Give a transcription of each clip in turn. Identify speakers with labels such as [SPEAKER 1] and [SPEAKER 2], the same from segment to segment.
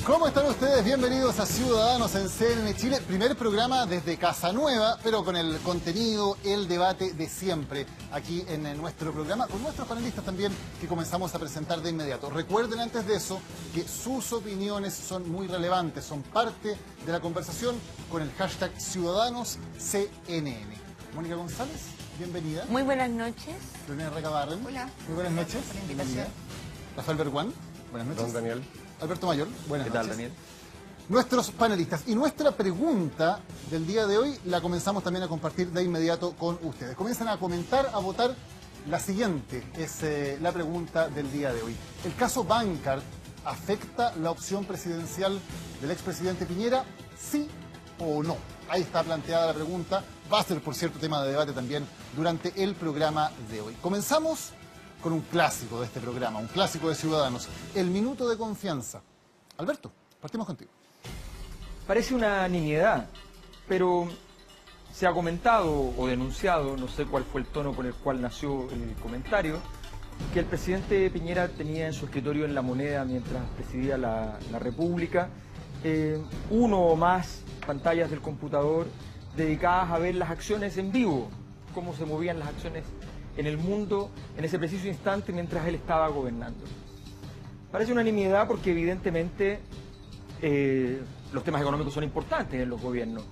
[SPEAKER 1] ¿Cómo están ustedes? Bienvenidos a Ciudadanos en CNN Chile, primer programa desde Casa Nueva, pero con el contenido, el debate de siempre aquí en nuestro programa, con nuestros panelistas también que comenzamos a presentar de inmediato. Recuerden antes de eso que sus opiniones son muy relevantes, son parte de la conversación con el hashtag CiudadanosCNN. Mónica González, bienvenida.
[SPEAKER 2] Muy buenas noches.
[SPEAKER 1] Lorena Recabarren.
[SPEAKER 2] Hola.
[SPEAKER 1] Muy buenas noches.
[SPEAKER 2] Por la invitación.
[SPEAKER 1] Rafael Berguán. Buenas noches.
[SPEAKER 3] Don Daniel.
[SPEAKER 1] Alberto Mayor, buenas noches.
[SPEAKER 3] ¿Qué tal, Daniel?
[SPEAKER 1] Nuestros panelistas. Y nuestra pregunta del día de hoy la comenzamos también a compartir de inmediato con ustedes. Comienzan a comentar, a votar. La siguiente es la pregunta del día de hoy. ¿El caso Bancard afecta la opción presidencial del expresidente Piñera? ¿Sí o no? Ahí está planteada la pregunta. Va a ser, por cierto, tema de debate también durante el programa de hoy. Comenzamos con un clásico de este programa, un clásico de Ciudadanos, el minuto de confianza. Alberto, partimos contigo.
[SPEAKER 4] Parece una nimiedad, pero se ha comentado o denunciado, no sé cuál fue el tono con el cual nació el comentario, que el presidente Piñera tenía en su escritorio en La Moneda, mientras presidía la República, uno o más pantallas del computador dedicadas a ver las acciones en vivo, cómo se movían las acciones en el mundo en ese preciso instante mientras él estaba gobernando. Parece una nimiedad porque evidentemente los temas económicos son importantes en los gobiernos,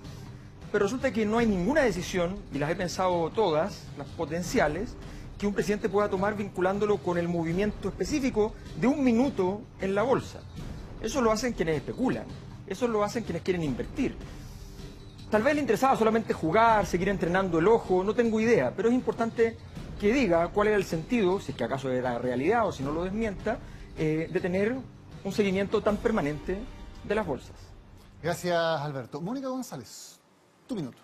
[SPEAKER 4] pero resulta que no hay ninguna decisión, y las he pensado todas, las potenciales, que un presidente pueda tomar vinculándolo con el movimiento específico de un minuto en la bolsa. Eso lo hacen quienes especulan, eso lo hacen quienes quieren invertir. Tal vez le interesaba solamente jugar, seguir entrenando el ojo, no tengo idea, pero es importante que diga cuál era el sentido, si es que acaso era realidad o si no lo desmienta, de tener un seguimiento tan permanente de las bolsas.
[SPEAKER 1] Gracias, Alberto. Mónica González, tu minuto.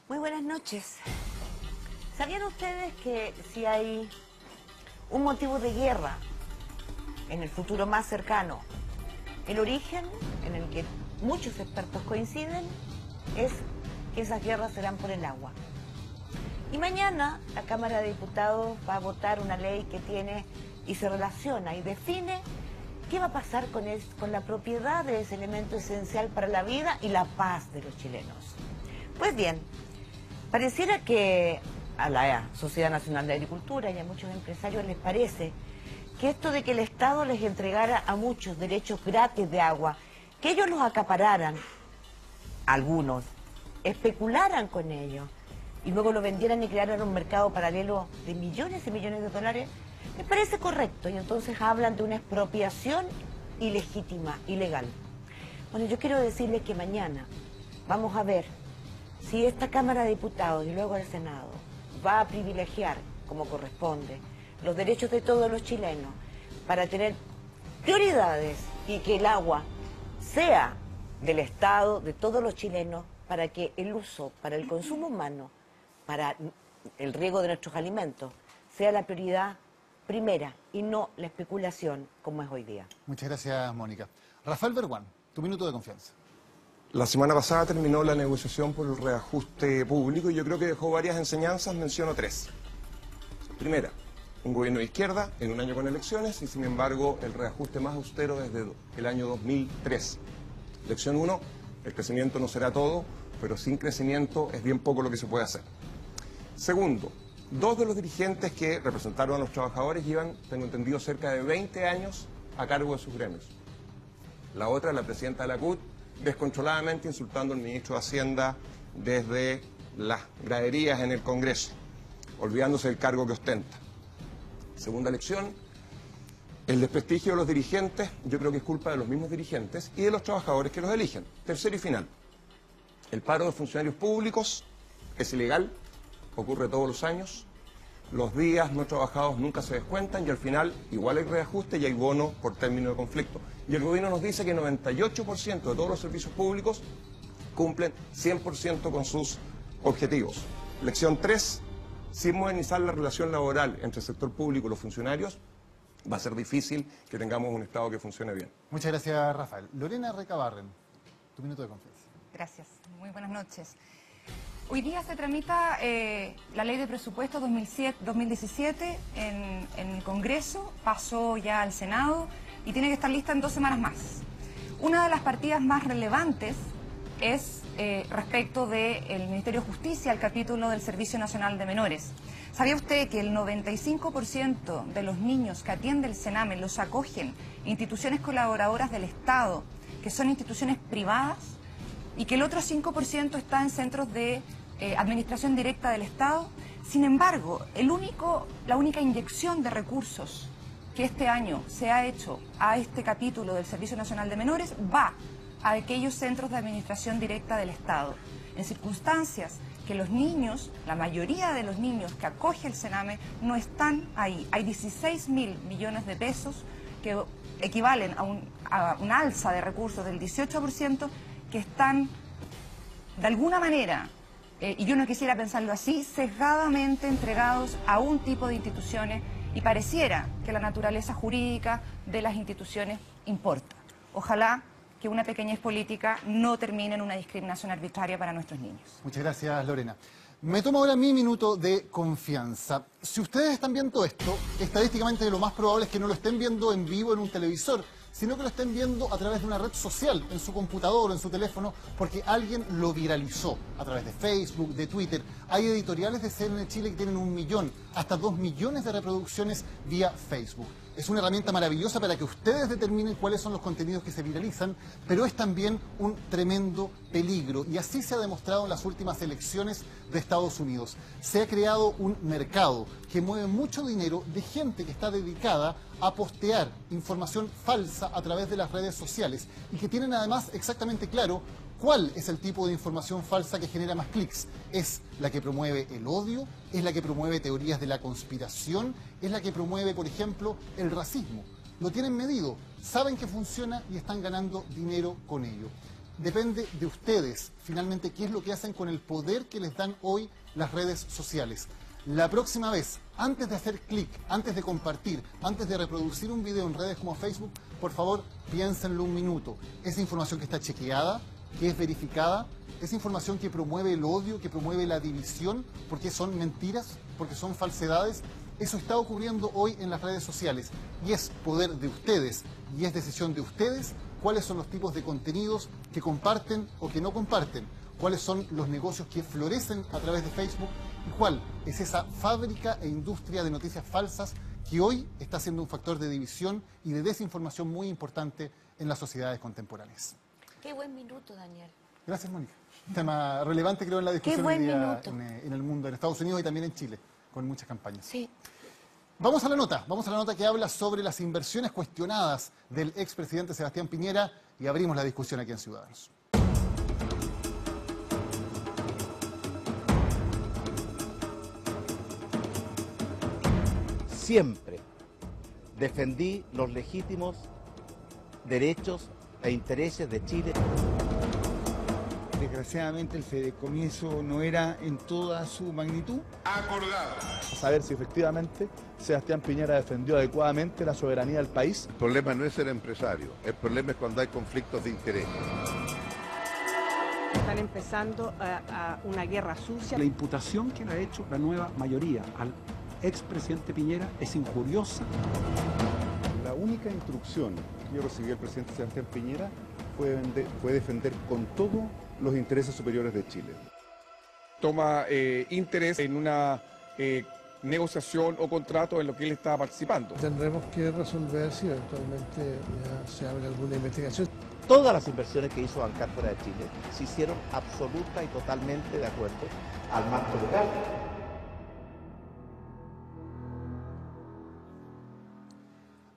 [SPEAKER 2] Muy buenas noches. ¿Sabían ustedes que si hay un motivo de guerra en el futuro más cercano, el origen en el que muchos expertos coinciden es que esas guerras serán por el agua? Y mañana la Cámara de Diputados va a votar una ley que tiene y se relaciona y define qué va a pasar con la propiedad de ese elemento esencial para la vida y la paz de los chilenos. Pues bien, pareciera que a la Sociedad Nacional de Agricultura y a muchos empresarios les parece que esto de que el Estado les entregara a muchos derechos gratis de agua, que ellos los acapararan, algunos, especularan con ellos, y luego lo vendieran y crearan un mercado paralelo de millones y millones de dólares, me parece correcto. Y entonces hablan de una expropiación ilegítima, ilegal. Bueno, yo quiero decirles que mañana vamos a ver si esta Cámara de Diputados y luego el Senado va a privilegiar, como corresponde, los derechos de todos los chilenos para tener prioridades y que el agua sea del Estado, de todos los chilenos, para que el uso, para el consumo humano, para el riego de nuestros alimentos, sea la prioridad primera y no la especulación como es hoy día.
[SPEAKER 1] Muchas gracias, Mónica. Rafael Berguán, tu minuto de confianza.
[SPEAKER 3] La semana pasada terminó la negociación por el reajuste público y yo creo que dejó varias enseñanzas, menciono tres. Primera, un gobierno de izquierda en un año con elecciones y sin embargo el reajuste más austero desde el año 2003. Lección 1, el crecimiento no será todo, pero sin crecimiento es bien poco lo que se puede hacer. Segundo, dos de los dirigentes que representaron a los trabajadores llevan, tengo entendido, cerca de 20 años a cargo de sus gremios. La otra, la presidenta de la CUT, descontroladamente insultando al ministro de Hacienda desde las graderías en el Congreso, olvidándose del cargo que ostenta. Segunda lección, el desprestigio de los dirigentes, yo creo que es culpa de los mismos dirigentes y de los trabajadores que los eligen. Tercero y final, el paro de funcionarios públicos es ilegal, ocurre todos los años, los días no trabajados nunca se descuentan y al final igual hay reajuste y hay bono por término de conflicto. Y el gobierno nos dice que 98% de todos los servicios públicos cumplen 100% con sus objetivos. Lección 3, sin modernizar la relación laboral entre el sector público y los funcionarios, va a ser difícil que tengamos un Estado que funcione bien.
[SPEAKER 1] Muchas gracias, Rafael. Lorena Recabarren, tu minuto de confianza.
[SPEAKER 5] Gracias. Muy buenas noches. Hoy día se tramita la ley de presupuesto 2017 en el Congreso, pasó ya al Senado y tiene que estar lista en 2 semanas más. Una de las partidas más relevantes es respecto del Ministerio de Justicia, el capítulo del Servicio Nacional de Menores. ¿Sabía usted que el 95% de los niños que atiende el Sename los acogen instituciones colaboradoras del Estado, que son instituciones privadas, y que el otro 5% está en centros de administración directa del Estado? Sin embargo, la única inyección de recursos que este año se ha hecho a este capítulo del Servicio Nacional de Menores va a aquellos centros de administración directa del Estado, en circunstancias que los niños, la mayoría de los niños que acoge el Sename, no están ahí. Hay 16.000 millones de pesos que equivalen a una alza de recursos del 18% que están, de alguna manera, y yo no quisiera pensarlo así, sesgadamente entregados a un tipo de instituciones, y pareciera que la naturaleza jurídica de las instituciones importa. Ojalá que una pequeñez política no termine en una discriminación arbitraria para nuestros niños.
[SPEAKER 1] Muchas gracias, Lorena. Me tomo ahora mi minuto de confianza. Si ustedes están viendo esto, estadísticamente lo más probable es que no lo estén viendo en vivo en un televisor, sino que lo estén viendo a través de una red social, en su computador o en su teléfono, porque alguien lo viralizó a través de Facebook, de Twitter. Hay editoriales de CNN Chile que tienen 1 millón, hasta 2 millones de reproducciones vía Facebook. Es una herramienta maravillosa para que ustedes determinen cuáles son los contenidos que se viralizan, pero es también un tremendo peligro. Y así se ha demostrado en las últimas elecciones de Estados Unidos. Se ha creado un mercado que mueve mucho dinero de gente que está dedicada a postear información falsa a través de las redes sociales y que tienen además exactamente claro ¿cuál es el tipo de información falsa que genera más clics? ¿Es la que promueve el odio? ¿Es la que promueve teorías de la conspiración? ¿Es la que promueve, por ejemplo, el racismo? Lo tienen medido, saben que funciona y están ganando dinero con ello. Depende de ustedes, finalmente, qué es lo que hacen con el poder que les dan hoy las redes sociales. La próxima vez, antes de hacer clic, antes de compartir, antes de reproducir un video en redes como Facebook, por favor, piénsenlo un minuto. Esa información que está chequeada, que es verificada, es información que promueve el odio, que promueve la división, porque son mentiras, porque son falsedades. Eso está ocurriendo hoy en las redes sociales y es poder de ustedes y es decisión de ustedes cuáles son los tipos de contenidos que comparten o que no comparten, cuáles son los negocios que florecen a través de Facebook y cuál es esa fábrica e industria de noticias falsas que hoy está siendo un factor de división y de desinformación muy importante en las sociedades contemporáneas.
[SPEAKER 2] Qué buen minuto, Daniel.
[SPEAKER 1] Gracias, Mónica. Un tema relevante, creo, en la discusión hoy día en el mundo, en Estados Unidos y también en Chile, con muchas campañas.
[SPEAKER 2] Sí.
[SPEAKER 1] Vamos a la nota que habla sobre las inversiones cuestionadas del expresidente Sebastián Piñera y abrimos la discusión aquí en Ciudadanos.
[SPEAKER 6] Siempre defendí los legítimos derechos e intereses de Chile.
[SPEAKER 7] Desgraciadamente el fideicomiso no era en toda su magnitud.
[SPEAKER 8] Acordado.
[SPEAKER 9] Saber si efectivamente Sebastián Piñera defendió adecuadamente la soberanía del país.
[SPEAKER 8] El problema no es ser empresario, el problema es cuando hay conflictos de interés.
[SPEAKER 10] Están empezando a una guerra sucia.
[SPEAKER 11] La imputación que le ha hecho la nueva mayoría al expresidente Piñera es injuriosa.
[SPEAKER 12] La única instrucción que yo recibí del presidente Sebastián Piñera fue defender con todo los intereses superiores de Chile.
[SPEAKER 3] Toma interés en una negociación o contrato en lo que él está participando.
[SPEAKER 13] Tendremos que resolver si eventualmente ya se abre alguna investigación.
[SPEAKER 6] Todas las inversiones que hizo Bancar fuera de Chile se hicieron absoluta y totalmente de acuerdo al marco legal.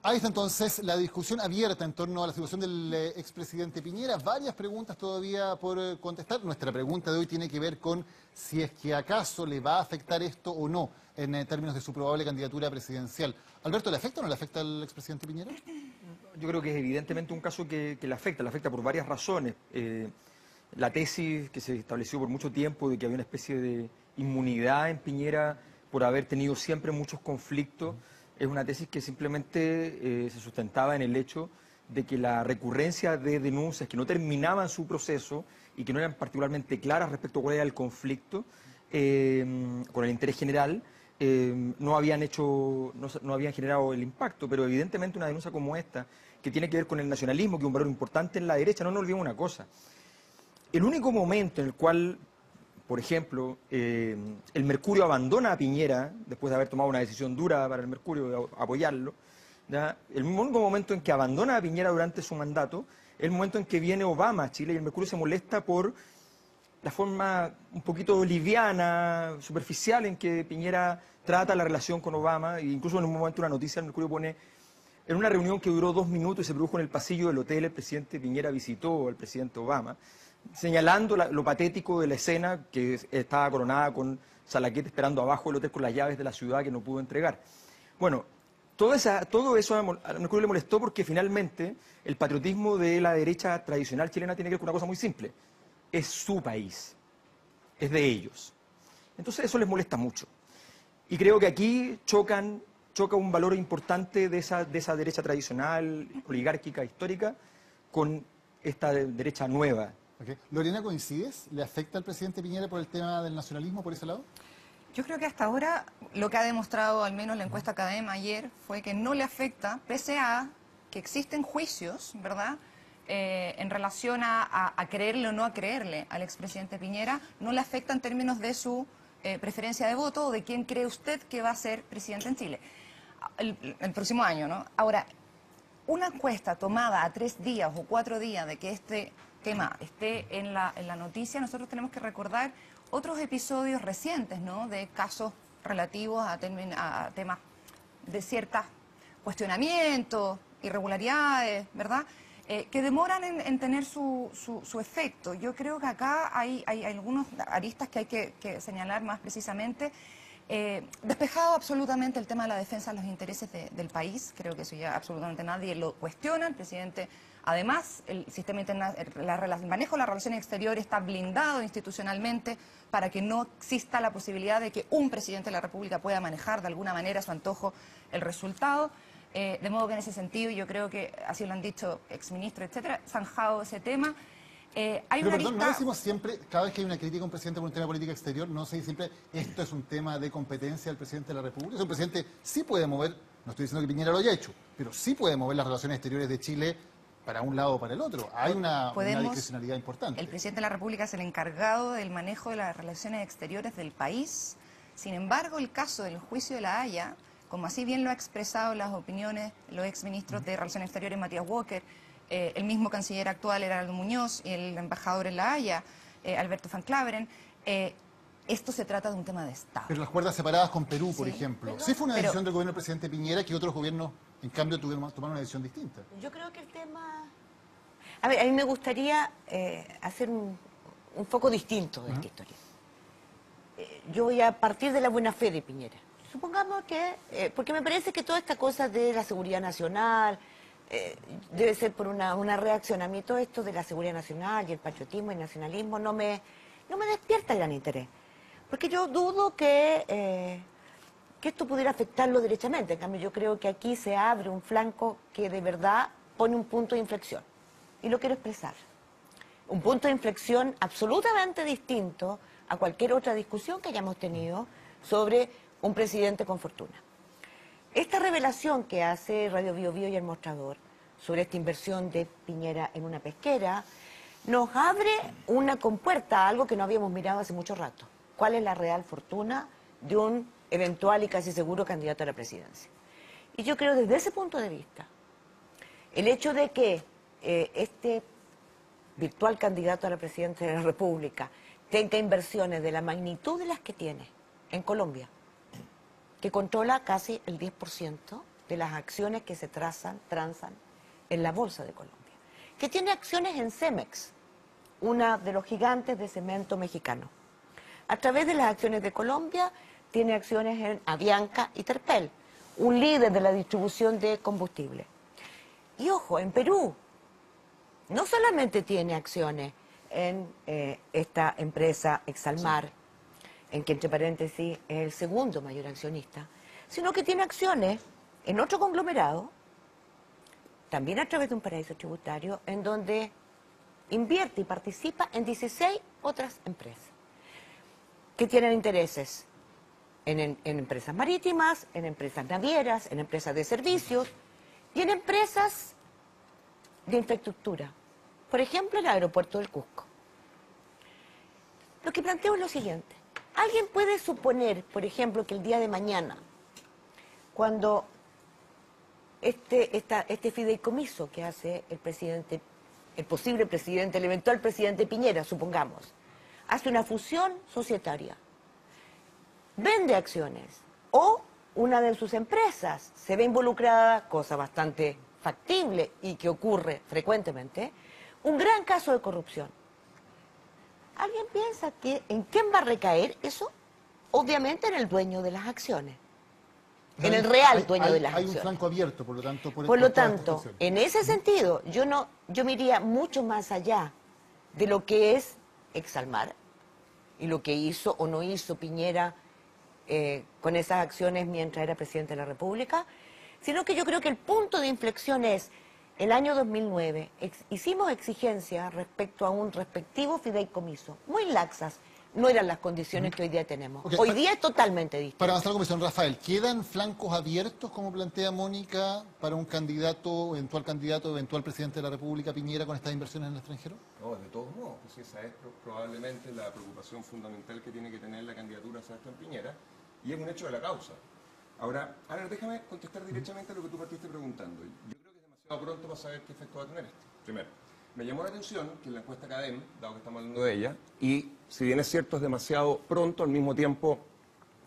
[SPEAKER 1] Ahí está entonces la discusión abierta en torno a la situación del expresidente Piñera. Varias preguntas todavía por contestar. Nuestra pregunta de hoy tiene que ver con si es que acaso le va a afectar esto o no en términos de su probable candidatura presidencial. Alberto, ¿le afecta o no le afecta al expresidente Piñera?
[SPEAKER 4] Yo creo que es evidentemente un caso que le afecta por varias razones. La tesis que se estableció por mucho tiempo de que había una especie de inmunidad en Piñera por haber tenido siempre muchos conflictos, es una tesis que simplemente se sustentaba en el hecho de que la recurrencia de denuncias que no terminaban su proceso y que no eran particularmente claras respecto a cuál era el conflicto con el interés general, no habían generado el impacto, pero evidentemente una denuncia como esta, que tiene que ver con el nacionalismo, que es un valor importante en la derecha, no nos olvidemos una cosa. El único momento en el cual, por ejemplo, el Mercurio abandona a Piñera, después de haber tomado una decisión dura para el Mercurio de apoyarlo, ¿ya? El único momento en que abandona a Piñera durante su mandato es el momento en que viene Obama a Chile y el Mercurio se molesta por la forma un poquito liviana, superficial en que Piñera trata la relación con Obama, e incluso en un momento una noticia el Mercurio pone, en una reunión que duró 2 minutos y se produjo en el pasillo del hotel, el presidente Piñera visitó al presidente Obama, señalando lo patético de la escena, que estaba coronada con Salaquet esperando abajo del hotel con las llaves de la ciudad que no pudo entregar. Bueno, todo eso al Mercurio le molestó porque finalmente el patriotismo de la derecha tradicional chilena tiene que ver con una cosa muy simple. Es su país, es de ellos. Entonces eso les molesta mucho. Y creo que aquí choca un valor importante de esa derecha tradicional, oligárquica, histórica, con esta derecha nueva.
[SPEAKER 1] Okay. Lorena, ¿coincides? ¿Le afecta al presidente Piñera por el tema del nacionalismo por ese lado?
[SPEAKER 5] Yo creo que hasta ahora lo que ha demostrado al menos la encuesta Academa ayer fue que no le afecta, pese a que existen juicios, ¿verdad?, en relación a creerle o no a creerle al expresidente Piñera, no le afecta en términos de su preferencia de voto o de quién cree usted que va a ser presidente en Chile el próximo año, ¿no? Ahora, una encuesta tomada a 3 días o 4 días de que este tema esté en la noticia, nosotros tenemos que recordar otros episodios recientes, ¿no?, de casos relativos a temas de ciertos cuestionamientos, irregularidades, ¿verdad?, que demoran en tener su efecto. Yo creo que acá hay algunos aristas que hay que señalar más precisamente. Despejado absolutamente el tema de la defensa de los intereses del país, creo que eso ya absolutamente nadie lo cuestiona. El presidente, además, el sistema el manejo de las relaciones exteriores está blindado institucionalmente para que no exista la posibilidad de que un presidente de la República pueda manejar de alguna manera a su antojo el resultado. De modo que en ese sentido, yo creo que, así lo han dicho exministros, etcétera, zanjado ese tema.
[SPEAKER 1] Pero perdón, no decimos siempre, cada vez que hay una crítica a un presidente por un tema de política exterior, no se dice siempre, esto es un tema de competencia del presidente de la República. El presidente sí puede mover, no estoy diciendo que Piñera lo haya hecho, pero sí puede mover las relaciones exteriores de Chile para un lado o para el otro. Hay una discrecionalidad importante.
[SPEAKER 5] El presidente de la República es el encargado del manejo de las relaciones exteriores del país. Sin embargo, el caso del juicio de La Haya, como así bien lo ha expresado las opiniones los exministros de Relaciones Exteriores, Matías Walker, el mismo canciller actual, Heraldo Muñoz, y el embajador en La Haya, Alberto Van Claveren, esto se trata de un tema de Estado.
[SPEAKER 1] Pero las cuerdas separadas con Perú, por ejemplo. Sí fue una decisión del gobierno del presidente Piñera, que otros gobiernos, en cambio, tomaron una decisión distinta.
[SPEAKER 2] Yo creo que el tema... A ver, a mí me gustaría hacer un foco distinto de esta historia. Yo voy a partir de la buena fe de Piñera. Supongamos que, porque me parece que toda esta cosa de la seguridad nacional debe ser por una reacción. A mí todo esto de la seguridad nacional y el patriotismo y el nacionalismo no me despierta gran interés. Porque yo dudo que esto pudiera afectarlo derechamente. En cambio, yo creo que aquí se abre un flanco que de verdad pone un punto de inflexión. Y lo quiero expresar. Un punto de inflexión absolutamente distinto a cualquier otra discusión que hayamos tenido sobre un presidente con fortuna. Esta revelación que hace Radio Bio Bio y El Mostrador sobre esta inversión de Piñera en una pesquera nos abre una compuerta a algo que no habíamos mirado hace mucho rato. ¿Cuál es la real fortuna de un eventual y casi seguro candidato a la presidencia? Y yo creo desde ese punto de vista, el hecho de que este virtual candidato a la presidencia de la República tenga inversiones de la magnitud de las que tiene en Colombia, que controla casi el 10% de las acciones que se transan en la Bolsa de Colombia, que tiene acciones en Cemex, una de los gigantes de cemento mexicano. A través de las acciones de Colombia, tiene acciones en Avianca y Terpel, un líder de la distribución de combustible. Y ojo, en Perú, no solamente tiene acciones en esta empresa Exalmar, en que entre paréntesis es el segundo mayor accionista, sino que tiene acciones en otro conglomerado, también a través de un paraíso tributario, en donde invierte y participa en 16 otras empresas que tienen intereses en empresas marítimas, en empresas navieras, en empresas de servicios y en empresas de infraestructura. Por ejemplo, el aeropuerto del Cusco. Lo que planteo es lo siguiente. ¿Alguien puede suponer, por ejemplo, que el día de mañana, cuando este fideicomiso que hace el presidente, el posible presidente, el eventual presidente Piñera, supongamos, hace una fusión societaria, vende acciones o una de sus empresas se ve involucrada, cosa bastante factible y que ocurre frecuentemente, un gran caso de corrupción? ¿Alguien piensa que en quién va a recaer eso? Obviamente en el dueño de las acciones, en el real dueño de las acciones.
[SPEAKER 1] Hay un flanco abierto, por lo tanto.
[SPEAKER 2] Por lo tanto, en ese sentido, yo me iría mucho más allá de lo que es Exalmar y lo que hizo o no hizo Piñera con esas acciones mientras era presidente de la República, sino que yo creo que el punto de inflexión es el año 2009. Hicimos exigencias respecto a un respectivo fideicomiso, muy laxas. No eran las condiciones que hoy día tenemos.
[SPEAKER 1] Okay,
[SPEAKER 2] hoy día es totalmente distinto.
[SPEAKER 1] Para avanzar la comisión, Rafael, ¿quedan flancos abiertos, como plantea Mónica, para un eventual presidente de la República, Piñera, con estas inversiones en el extranjero?
[SPEAKER 3] No, de todos modos, pues esa es probablemente la preocupación fundamental que tiene que tener la candidatura a Sebastián Piñera, y es un hecho de la causa. Ahora, a ver, déjame contestar directamente a lo que tú partiste preguntando. Yo creo que es demasiado pronto para saber qué efecto va a tener esto. Primero, me llamó la atención que en la encuesta CADEM, dado que estamos hablando de ella, y si bien es cierto es demasiado pronto, al mismo tiempo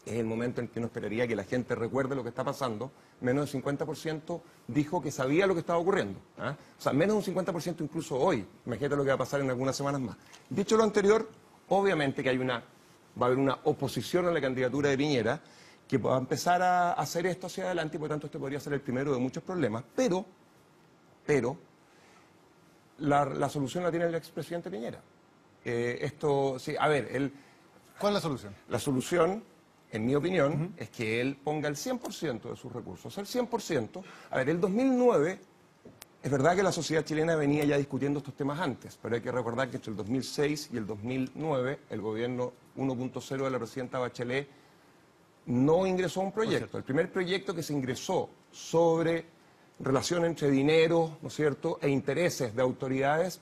[SPEAKER 3] es el momento en que uno esperaría que la gente recuerde lo que está pasando, menos del 50% dijo que sabía lo que estaba ocurriendo. ¿Ah? O sea, menos de un 50% incluso hoy. Imagínate lo que va a pasar en algunas semanas más. Dicho lo anterior, obviamente que va a haber una oposición a la candidatura de Piñera que va a empezar a hacer esto hacia adelante y por lo tanto este podría ser el primero de muchos problemas, pero la solución la tiene el expresidente Piñera. Sí, a ver,
[SPEAKER 1] ¿cuál es la solución?
[SPEAKER 3] La solución, en mi opinión, es que él ponga el 100% de sus recursos. El 100%. A ver, el 2009, es verdad que la sociedad chilena venía ya discutiendo estos temas antes, pero hay que recordar que entre el 2006 y el 2009, el gobierno 1.0 de la presidenta Bachelet no ingresó a un proyecto. El primer proyecto que se ingresó sobre relación entre dinero, ¿no es cierto?, e intereses de autoridades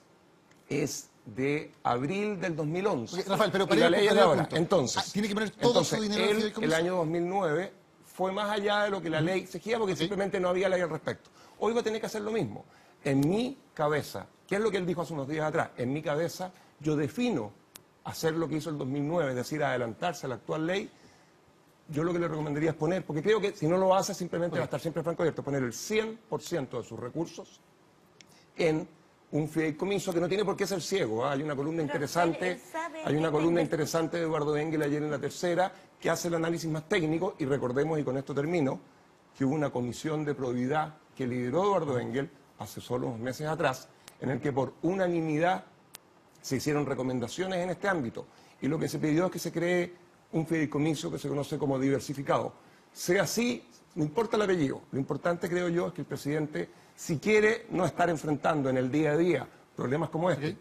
[SPEAKER 3] es de abril del 2011.
[SPEAKER 1] Okay, Rafael, pero
[SPEAKER 3] y la ley es de ahora.
[SPEAKER 1] Punto.
[SPEAKER 3] Entonces,
[SPEAKER 1] ¿tiene que poner todo su dinero en
[SPEAKER 3] el año 2009 fue más allá de lo que la ley exigía porque simplemente no había ley al respecto. Hoy va a tener que hacer lo mismo. En mi cabeza, ¿qué es lo que él dijo hace unos días atrás? En mi cabeza yo defino hacer lo que hizo el 2009, es decir, adelantarse a la actual ley. Yo lo que le recomendaría es poner, porque creo que si no lo hace simplemente va a estar siempre franco abierto, poner el 100% de sus recursos en un fideicomiso que no tiene por qué ser ciego. Hay una columna interesante, de Eduardo Engel ayer en La Tercera que hace el análisis más técnico y recordemos, y con esto termino, que hubo una comisión de probidad que lideró Eduardo Engel hace solo unos meses atrás, en el que por unanimidad se hicieron recomendaciones en este ámbito y lo que se pidió es que se cree un fideicomiso que se conoce como diversificado. Sea así, no importa el apellido, lo importante creo yo es que el presidente, si quiere no estar enfrentando en el día a día problemas como este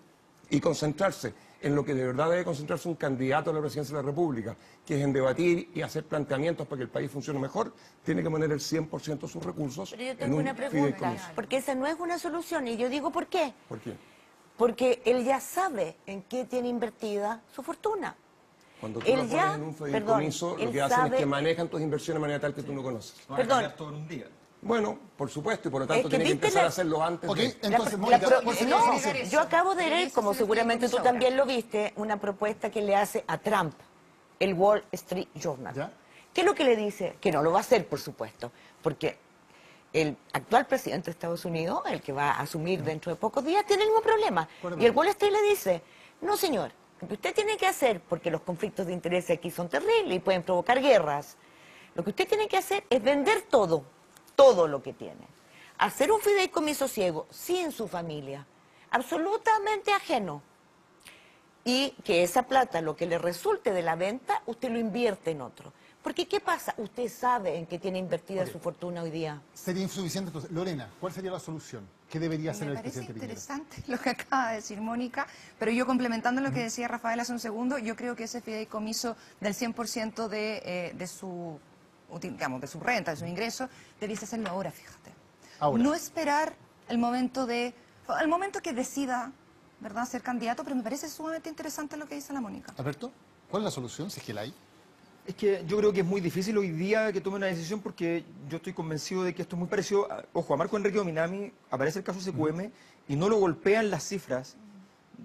[SPEAKER 3] y concentrarse en lo que de verdad debe concentrarse un candidato a la presidencia de la República, que es en debatir y hacer planteamientos para que el país funcione mejor, tiene que poner el 100% de sus recursos en un fideicomiso. Pero yo tengo una pregunta,
[SPEAKER 2] porque esa no es una solución y yo digo ¿por qué?
[SPEAKER 3] ¿Por qué?
[SPEAKER 2] Porque él ya sabe en qué tiene invertida su fortuna.
[SPEAKER 3] Cuando tú lo pones en un fideicomiso, lo que hacen es que manejan tus inversiones de manera tal que tú no conoces.
[SPEAKER 4] No va a cambiar todo en un día.
[SPEAKER 3] Bueno, por supuesto, y por lo tanto tiene que empezar a hacerlo antes.
[SPEAKER 1] Entonces,
[SPEAKER 2] yo acabo de leer, como seguramente tú también lo viste, una propuesta que le hace a Trump, el Wall Street Journal.
[SPEAKER 1] ¿Ya?
[SPEAKER 2] ¿Qué es lo que le dice? Que no lo va a hacer, por supuesto, porque el actual presidente de Estados Unidos, el que va a asumir dentro de pocos días, tiene el mismo problema. Y el Wall Street le dice, no señor, lo que usted tiene que hacer, porque los conflictos de interés aquí son terribles y pueden provocar guerras, lo que usted tiene que hacer es vender todo lo que tiene. Hacer un fideicomiso ciego, sin su familia, absolutamente ajeno. Y que esa plata, lo que le resulte de la venta, usted lo invierte en otro. Porque, ¿qué pasa? Usted sabe en qué tiene invertida su fortuna hoy día.
[SPEAKER 1] Sería insuficiente. Entonces, Lorena, ¿cuál sería la solución? ¿Qué debería hacer el presidente Piñera?
[SPEAKER 5] Me parece interesante lo que acaba de decir Mónica, pero yo complementando lo que decía Rafael hace un segundo, yo creo que ese fideicomiso del 100% de su, digamos, de su renta, de su ingreso, debiese hacerlo ahora, fíjate.
[SPEAKER 1] Ahora.
[SPEAKER 5] No esperar el momento que decida, ¿verdad?, ser candidato, pero me parece sumamente interesante lo que dice la Mónica.
[SPEAKER 1] Alberto, ¿cuál es la solución, si es que la hay?
[SPEAKER 4] Es que yo creo que es muy difícil hoy día que tome una decisión porque yo estoy convencido de que esto es muy parecido. Ojo, a Marco Enrique Ominami aparece el caso SQM y no lo golpean las cifras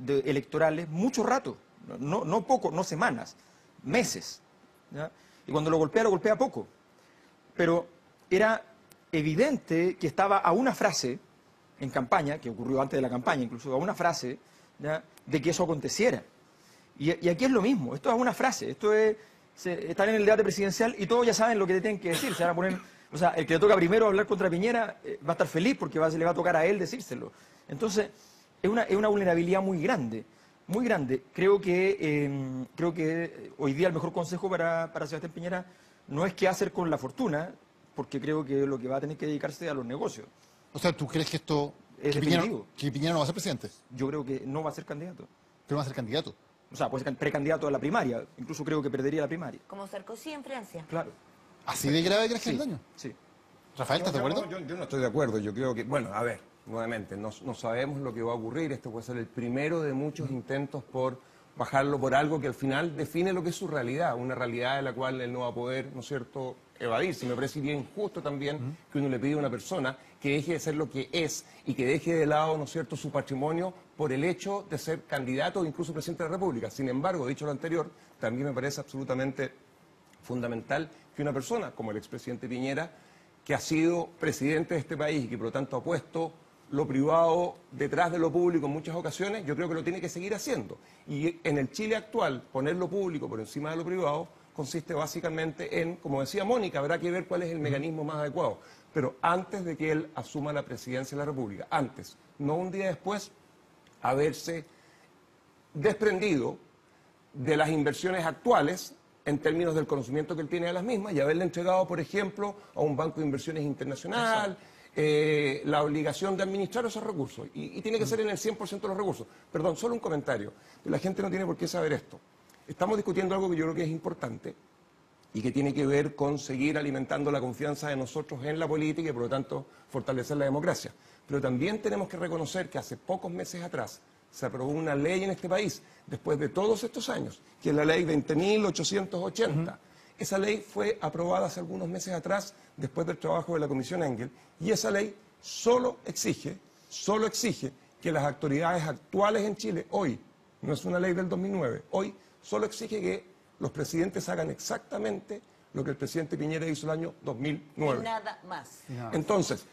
[SPEAKER 4] electorales mucho rato. No poco, no semanas, meses. ¿Ya? Y cuando lo golpea poco. Pero era evidente que estaba a una frase en campaña, que ocurrió antes de la campaña, incluso a una frase, ¿ya?, de que eso aconteciera. Y aquí es lo mismo, esto es una frase, esto es... Están en el debate presidencial y todos ya saben lo que le tienen que decir. Se van a poner, o sea, el que le toca primero hablar contra Piñera va a estar feliz porque le va a tocar a él decírselo. Entonces, es una vulnerabilidad muy grande, muy grande. Creo que hoy día el mejor consejo para Sebastián Piñera no es qué hacer con la fortuna, porque creo que lo que va a tener que dedicarse a los negocios.
[SPEAKER 1] O sea, ¿tú crees que esto...
[SPEAKER 4] Es
[SPEAKER 1] que Piñera no va a ser presidente?
[SPEAKER 4] Yo creo que no va a ser candidato.
[SPEAKER 1] ¿Pero va a ser candidato?
[SPEAKER 4] O sea, puede ser precandidato a la primaria. Incluso creo que perdería la primaria.
[SPEAKER 2] Como Sarkozy en Francia.
[SPEAKER 4] Claro.
[SPEAKER 1] ¿Así de grave crees que es el daño?
[SPEAKER 4] Sí.
[SPEAKER 1] Rafael, ¿estás de acuerdo?
[SPEAKER 3] Yo no estoy de acuerdo. Yo creo que, bueno, a ver, nuevamente, no sabemos lo que va a ocurrir. Este puede ser el primero de muchos intentos por bajarlo por algo que al final define lo que es su realidad. Una realidad de la cual él no va a poder, ¿no es cierto?, evadirse. Me parece bien injusto también que uno le pida a una persona que deje de ser lo que es y que deje de lado, ¿no es cierto?, su patrimonio por el hecho de ser candidato o incluso presidente de la República. Sin embargo, dicho lo anterior, también me parece absolutamente fundamental que una persona como el expresidente Piñera, que ha sido presidente de este país y que por lo tanto ha puesto lo privado detrás de lo público en muchas ocasiones, yo creo que lo tiene que seguir haciendo. Y en el Chile actual, poner lo público por encima de lo privado consiste básicamente en, como decía Mónica, habrá que ver cuál es el mecanismo más adecuado. Pero antes de que él asuma la presidencia de la República, antes, no un día después, haberse desprendido de las inversiones actuales en términos del conocimiento que él tiene de las mismas y haberle entregado, por ejemplo, a un banco de inversiones internacional la obligación de administrar esos recursos. Y tiene que ser en el 100% de los recursos. Perdón, solo un comentario. La gente no tiene por qué saber esto. Estamos discutiendo algo que yo creo que es importante y que tiene que ver con seguir alimentando la confianza de nosotros en la política y, por lo tanto, fortalecer la democracia. Pero también tenemos que reconocer que hace pocos meses atrás se aprobó una ley en este país, después de todos estos años, que es la ley 20.880. Esa ley fue aprobada hace algunos meses atrás, después del trabajo de la Comisión Engel, y esa ley solo exige que las autoridades actuales en Chile, hoy, no es una ley del 2009, hoy solo exige que los presidentes hagan exactamente lo que el presidente Piñera hizo el año 2009.
[SPEAKER 2] Y nada más.
[SPEAKER 3] Entonces,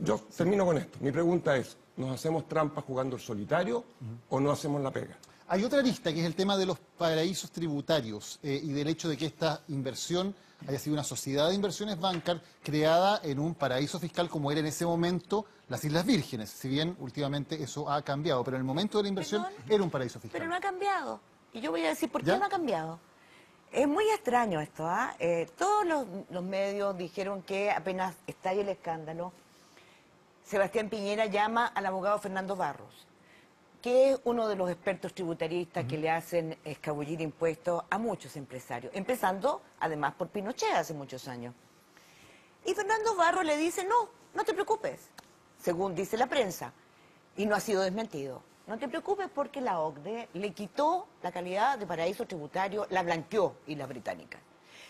[SPEAKER 3] yo termino con esto. Mi pregunta es, ¿nos hacemos trampa jugando el solitario o no hacemos la pega?
[SPEAKER 1] Hay otra lista que es el tema de los paraísos tributarios y del hecho de que esta inversión haya sido una sociedad de inversiones Bancar creada en un paraíso fiscal como era en ese momento las Islas Vírgenes. Si bien últimamente eso ha cambiado, pero en el momento de la inversión era un paraíso fiscal.
[SPEAKER 2] Pero no ha cambiado. Y yo voy a decir por qué no ha cambiado. Es muy extraño esto, ¿ah? Todos los medios dijeron que apenas estalla el escándalo, Sebastián Piñera llama al abogado Fernando Barros, que es uno de los expertos tributaristas que le hacen escabullir impuestos a muchos empresarios, empezando además por Pinochet hace muchos años. Y Fernando Barros le dice, no te preocupes, según dice la prensa, y no ha sido desmentido. No te preocupes porque la OCDE le quitó la calidad de paraíso tributario, la blanqueó y la británica.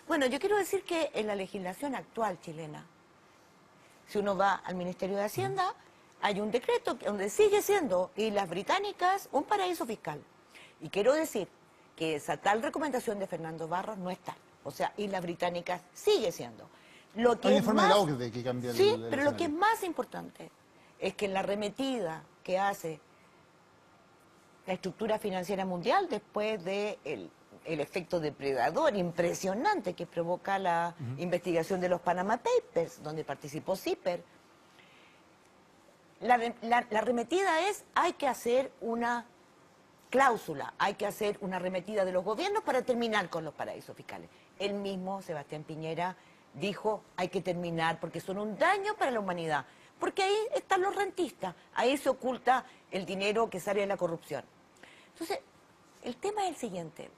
[SPEAKER 2] Bueno, yo quiero decir que en la legislación actual chilena, si uno va al Ministerio de Hacienda, hay un decreto donde sigue siendo Islas Británicas un paraíso fiscal. Y quiero decir que esa tal recomendación de Fernando Barros no está. O sea, Islas Británicas sigue siendo. Lo que
[SPEAKER 1] hay un
[SPEAKER 2] es
[SPEAKER 1] informe
[SPEAKER 2] más...
[SPEAKER 1] de la OCDE que cambia el
[SPEAKER 2] Sí,
[SPEAKER 1] el
[SPEAKER 2] pero lo que es
[SPEAKER 1] escenario.
[SPEAKER 2] más importante es que en la arremetida que hace la estructura financiera mundial después de el efecto depredador impresionante que provoca la investigación de los Panama Papers, donde participó CIPER. La arremetida es, hay que hacer una cláusula, hay que hacer una arremetida de los gobiernos para terminar con los paraísos fiscales. El mismo Sebastián Piñera dijo, hay que terminar porque son un daño para la humanidad. Porque ahí están los rentistas, ahí se oculta el dinero que sale de la corrupción. Entonces, el tema es el siguiente.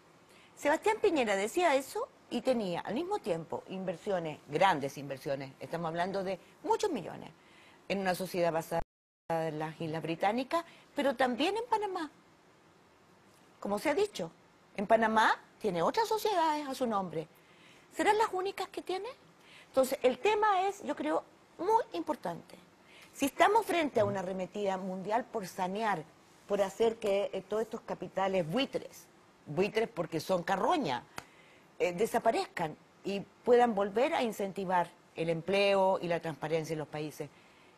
[SPEAKER 2] Sebastián Piñera decía eso y tenía al mismo tiempo inversiones, grandes inversiones, estamos hablando de muchos millones, en una sociedad basada en las Islas Británicas, pero también en Panamá. Como se ha dicho, en Panamá tiene otras sociedades a su nombre. ¿Serán las únicas que tiene? Entonces, el tema es, yo creo, muy importante. Si estamos frente a una arremetida mundial por sanear, por hacer que todos estos capitales buitres porque son carroña, desaparezcan y puedan volver a incentivar el empleo y la transparencia en los países.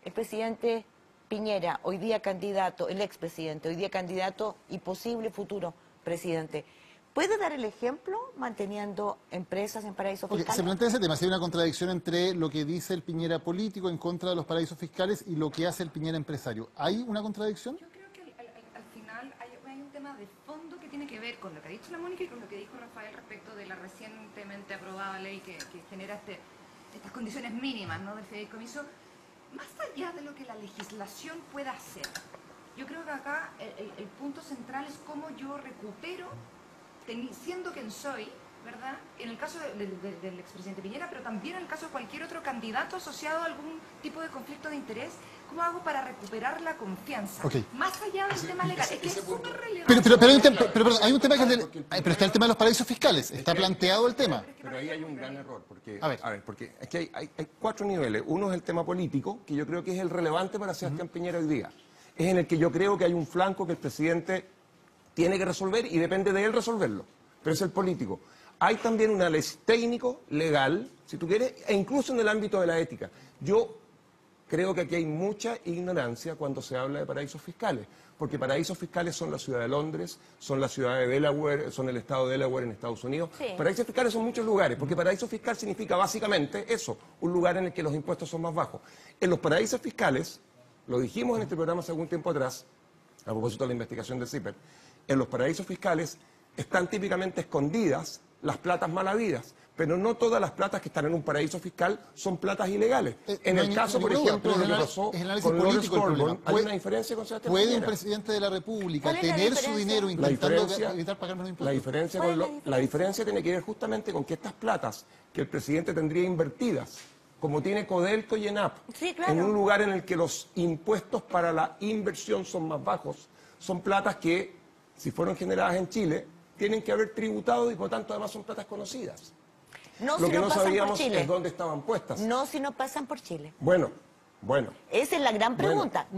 [SPEAKER 2] El presidente Piñera, hoy día candidato, el expresidente, hoy día candidato y posible futuro presidente, ¿puede dar el ejemplo manteniendo empresas en paraísos fiscales?
[SPEAKER 1] Se plantea ese tema, si hay una contradicción entre lo que dice el Piñera político en contra de los paraísos fiscales y lo que hace el Piñera empresario. ¿Hay una contradicción?
[SPEAKER 5] Yo creo que al final hay un tema de fondo que tiene que ver con lo que ha dicho la Mónica y con lo que dijo Rafael respecto de la recientemente aprobada ley que genera estas condiciones mínimas, ¿no?, del fideicomiso. Más allá de lo que la legislación pueda hacer, yo creo que acá el punto central es cómo yo recupero, siendo quien soy, ¿verdad? En el caso del expresidente Piñera, pero también en el caso de cualquier otro candidato asociado a algún tipo de conflicto de interés, ¿cómo hago para recuperar la confianza? Más allá del tema legal, es que es súper relevante.
[SPEAKER 1] Pero hay un tema que es pero está el tema de los paraísos fiscales, está planteado el tema.
[SPEAKER 3] Pero ahí hay un gran error, porque, a ver, porque aquí hay 4 niveles. Uno es el tema político, que yo creo que es el relevante para Sebastián Piñera hoy día. Es en el que yo creo que hay un flanco que el presidente tiene que resolver y depende de él resolverlo, pero es el político. Hay también un análisis técnico, legal, si tú quieres, e incluso en el ámbito de la ética. Yo creo que aquí hay mucha ignorancia cuando se habla de paraísos fiscales, porque paraísos fiscales son la ciudad de Londres, son la ciudad de Delaware, son el estado de Delaware en Estados Unidos. Sí. Paraísos fiscales son muchos lugares, porque paraíso fiscal significa básicamente eso, un lugar en el que los impuestos son más bajos. En los paraísos fiscales, lo dijimos en este programa hace algún tiempo atrás, a propósito de la investigación de CIPER, en los paraísos fiscales están típicamente escondidas las platas mal habidas, pero no todas las platas que están en un paraíso fiscal son platas ilegales. En el caso, por ejemplo, de lo que pasó con Lawrence Goldman, hay una diferencia con Sebastián Piñera.
[SPEAKER 1] ¿Puede un presidente de la República tener su dinero intentando evitar pagar menos impuestos?
[SPEAKER 3] La diferencia tiene que ver justamente con que estas platas que el presidente tendría invertidas, como tiene Codelco y ENAP, en un lugar en el que los impuestos para la inversión son más bajos, son platas que, si fueron generadas en Chile, tienen que haber tributado y por tanto además son platas conocidas.
[SPEAKER 2] No,
[SPEAKER 3] lo
[SPEAKER 2] si
[SPEAKER 3] que
[SPEAKER 2] no
[SPEAKER 3] no sabíamos
[SPEAKER 2] es
[SPEAKER 3] dónde estaban puestas.
[SPEAKER 2] No si no pasan por Chile.
[SPEAKER 3] Bueno.
[SPEAKER 2] Esa es la gran pregunta.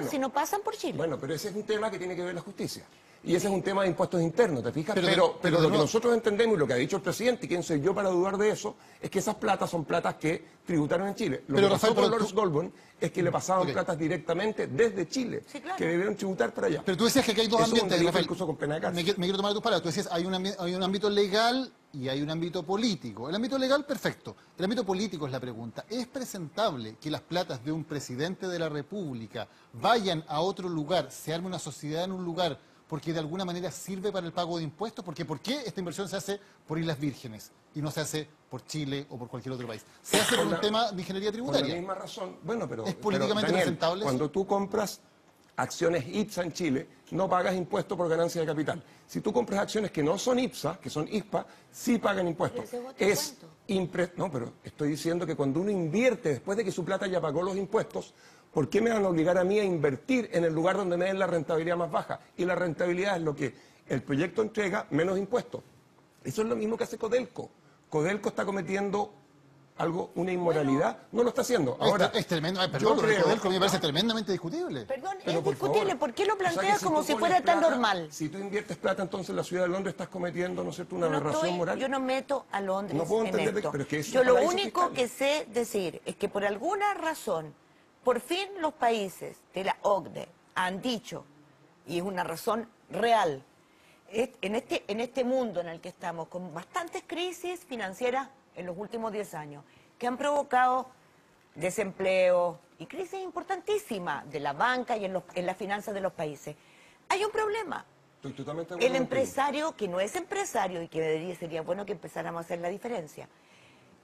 [SPEAKER 2] Si no pasan por Chile.
[SPEAKER 3] Bueno, pero ese es un tema que tiene que ver la justicia. Y ese es un tema de impuestos internos, ¿te fijas? Pero lo que nosotros entendemos y lo que ha dicho el presidente, y quién soy yo para dudar de eso, es que esas platas son platas que tributaron en Chile. Lo que pasó con Lawrence Goldman es que le pasaban platas directamente desde Chile, que debieron tributar para allá.
[SPEAKER 1] Pero tú decías que aquí hay dos ambientes, Rafael.
[SPEAKER 3] Incluso con pena de cárcel.
[SPEAKER 1] Me quiero tomar tus palabras. Tú decías, hay un ámbito legal y hay un ámbito político. El ámbito legal, perfecto. El ámbito político es la pregunta. ¿Es presentable que las platas de un presidente de la República vayan a otro lugar, se arme una sociedad en un lugar, porque de alguna manera sirve para el pago de impuestos? Porque ¿por qué esta inversión se hace por Islas Vírgenes y no se hace por Chile o por cualquier otro país? Se hace por un tema de ingeniería tributaria.
[SPEAKER 3] Por la misma razón. Bueno, pero
[SPEAKER 1] ¿es políticamente
[SPEAKER 3] Daniel,
[SPEAKER 1] presentable?
[SPEAKER 3] Cuando tú compras acciones IPSA en Chile, no pagas impuestos por ganancia de capital. Si tú compras acciones que no son IPSA, que son ISPA, sí pagan impuestos. No, pero estoy diciendo que cuando uno invierte después de que su plata ya pagó los impuestos, ¿por qué me van a obligar a mí a invertir en el lugar donde me den la rentabilidad más baja? Y la rentabilidad es lo que el proyecto entrega menos impuestos. Eso es lo mismo que hace Codelco. Codelco está cometiendo una inmoralidad, no lo está haciendo. Ahora,
[SPEAKER 1] es tremendo, perdón, Codelco me parece tremendamente discutible.
[SPEAKER 2] Perdón, es discutible. ¿Por qué lo planteas como si fuera tan normal?
[SPEAKER 3] Si tú inviertes plata, entonces en la ciudad de Londres estás cometiendo, ¿no es cierto?, una aberración moral.
[SPEAKER 2] Yo no meto a Londres
[SPEAKER 3] no puedo
[SPEAKER 2] en esto.
[SPEAKER 3] Pero es que
[SPEAKER 2] yo lo único que sé decir es que por alguna razón, por fin los países de la OCDE han dicho, y es una razón real, en este mundo en el que estamos, con bastantes crisis financieras en los últimos 10 años, que han provocado desempleo y crisis importantísimas de la banca y en las finanzas de los países. Hay un problema,
[SPEAKER 3] Estoy totalmente de acuerdo
[SPEAKER 2] El empresario que no es empresario y que sería bueno que empezáramos a hacer la diferencia.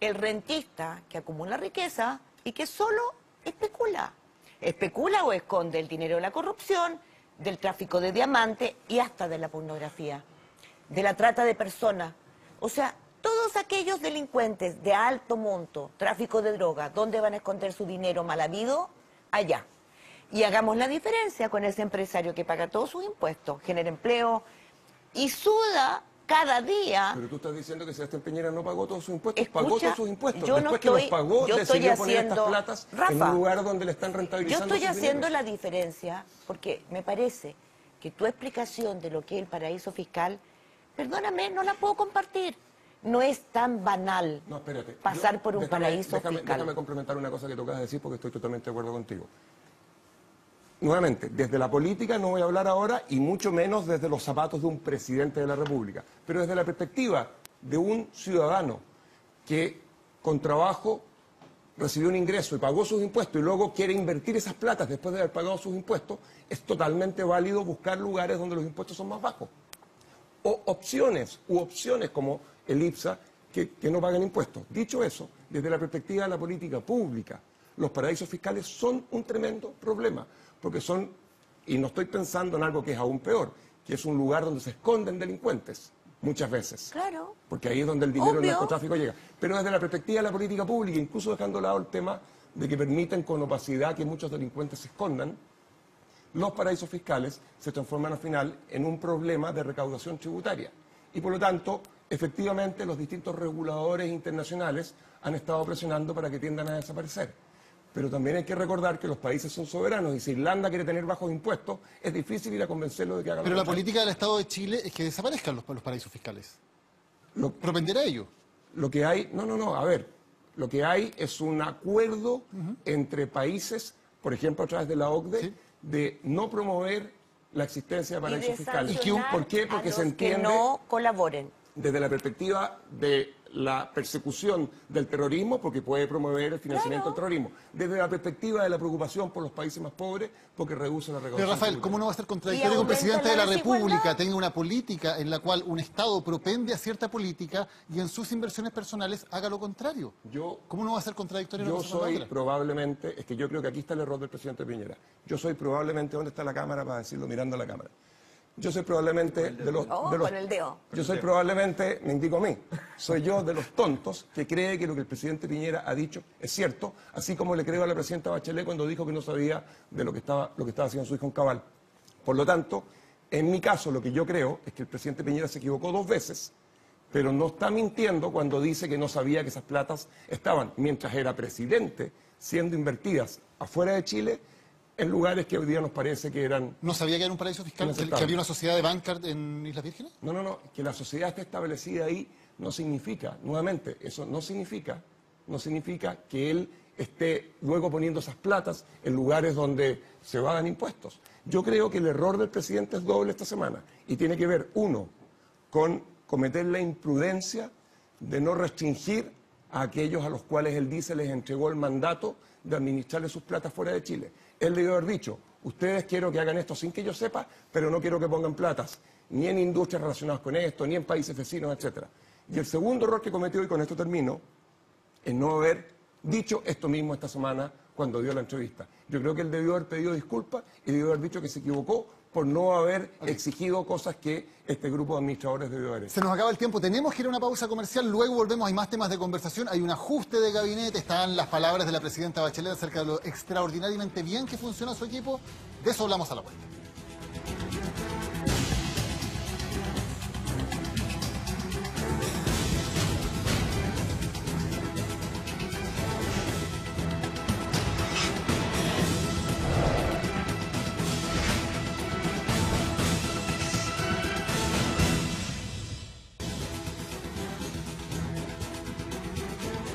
[SPEAKER 2] El rentista que acumula riqueza y que solo especula. Especula o esconde el dinero de la corrupción, del tráfico de diamantes y hasta de la pornografía, de la trata de personas. O sea, todos aquellos delincuentes de alto monto, tráfico de drogas, ¿dónde van a esconder su dinero mal habido? Allá. Y hagamos la diferencia con ese empresario que paga todos sus impuestos, genera empleo y suda cada día.
[SPEAKER 3] Pero tú estás diciendo que Sebastián Piñera no pagó todos sus impuestos. Pagó todos sus impuestos.
[SPEAKER 2] Yo
[SPEAKER 3] Después
[SPEAKER 2] no
[SPEAKER 3] que los pagó, decidió poner estas platas en un lugar donde le están rentabilizando.
[SPEAKER 2] Yo estoy haciendo la diferencia porque me parece que tu explicación de lo que es el paraíso fiscal, perdóname, no la puedo compartir. No es tan banal pasar por un paraíso fiscal.
[SPEAKER 3] Déjame complementar una cosa que tocas de decir porque estoy totalmente de acuerdo contigo. Nuevamente, desde la política no voy a hablar ahora y mucho menos desde los zapatos de un presidente de la República, pero desde la perspectiva de un ciudadano que con trabajo recibió un ingreso y pagó sus impuestos y luego quiere invertir esas platas después de haber pagado sus impuestos, es totalmente válido buscar lugares donde los impuestos son más bajos. O opciones como el IPSA que no pagan impuestos. Dicho eso, desde la perspectiva de la política pública, los paraísos fiscales son un tremendo problema, porque son, y no estoy pensando en algo que es aún peor, que es un lugar donde se esconden delincuentes, muchas veces.
[SPEAKER 2] Claro.
[SPEAKER 3] Porque ahí es donde el dinero del narcotráfico llega. Pero desde la perspectiva de la política pública, incluso dejando de lado el tema de que permiten con opacidad que muchos delincuentes se escondan, los paraísos fiscales se transforman al final en un problema de recaudación tributaria. Y por lo tanto, efectivamente, los distintos reguladores internacionales han estado presionando para que tiendan a desaparecer. Pero también hay que recordar que los países son soberanos y si Irlanda quiere tener bajos impuestos, es difícil ir a convencerlo de que haga lo
[SPEAKER 1] Pero la
[SPEAKER 3] contrario.
[SPEAKER 1] política del Estado de Chile es que desaparezcan los paraísos fiscales. ¿Propenderá a ello?
[SPEAKER 3] Lo que hay, a ver, lo que hay es un acuerdo entre países, por ejemplo a través de la OCDE, de no promover la existencia de paraísos fiscales. ¿Por qué? Porque se entiende
[SPEAKER 2] que no colaboren.
[SPEAKER 3] Desde la perspectiva de la persecución del terrorismo, porque puede promover el financiamiento del terrorismo. Desde la perspectiva de la preocupación por los países más pobres, porque reduce la recaudación.
[SPEAKER 1] Pero Rafael, ¿cómo no va a ser contradictorio que un presidente de la República tenga una política en la cual un Estado propende a cierta política y en sus inversiones personales haga lo contrario? ¿Cómo no va a ser contradictorio?
[SPEAKER 3] Yo soy probablemente, es que yo creo que aquí está el error del presidente Piñera. Yo soy probablemente, ¿dónde está la cámara para decirlo mirando a la cámara? Yo soy probablemente
[SPEAKER 2] con el dedo.
[SPEAKER 3] Yo soy probablemente, me indico a mí, soy yo de los tontos que cree que lo que el presidente Piñera ha dicho es cierto, así como le creo a la presidenta Bachelet cuando dijo que no sabía de lo que estaba haciendo su hijo en Cabal. Por lo tanto, en mi caso, lo que yo creo es que el presidente Piñera se equivocó 2 veces, pero no está mintiendo cuando dice que no sabía que esas platas estaban, mientras era presidente, siendo invertidas afuera de Chile, en lugares que hoy día nos parece que eran...
[SPEAKER 1] ¿No sabía que era un paraíso fiscal? ¿Que había una sociedad de Bancard en Islas Vírgenes?
[SPEAKER 3] No, que la sociedad esté establecida ahí no significa, nuevamente, eso no significa que él esté luego poniendo esas platas en lugares donde se evadan impuestos. Yo creo que el error del presidente es doble esta semana y tiene que ver, uno, con cometer la imprudencia de no restringir a aquellos a los cuales él dice les entregó el mandato de administrarle sus platas fuera de Chile. Él debió haber dicho, ustedes quiero que hagan esto sin que yo sepa, pero no quiero que pongan platas ni en industrias relacionadas con esto, ni en países vecinos, etc. Y el segundo error que cometió, y con esto termino, es no haber dicho esto mismo esta semana cuando dio la entrevista. Yo creo que él debió haber pedido disculpas y debió haber dicho que se equivocó por no haber exigido cosas que este grupo de administradores debió haber hecho.
[SPEAKER 1] Se nos acaba el tiempo, tenemos que ir a una pausa comercial, luego volvemos, hay más temas de conversación, hay un ajuste de gabinete, están las palabras de la presidenta Bachelet acerca de lo extraordinariamente bien que funciona su equipo, de eso hablamos a la vuelta.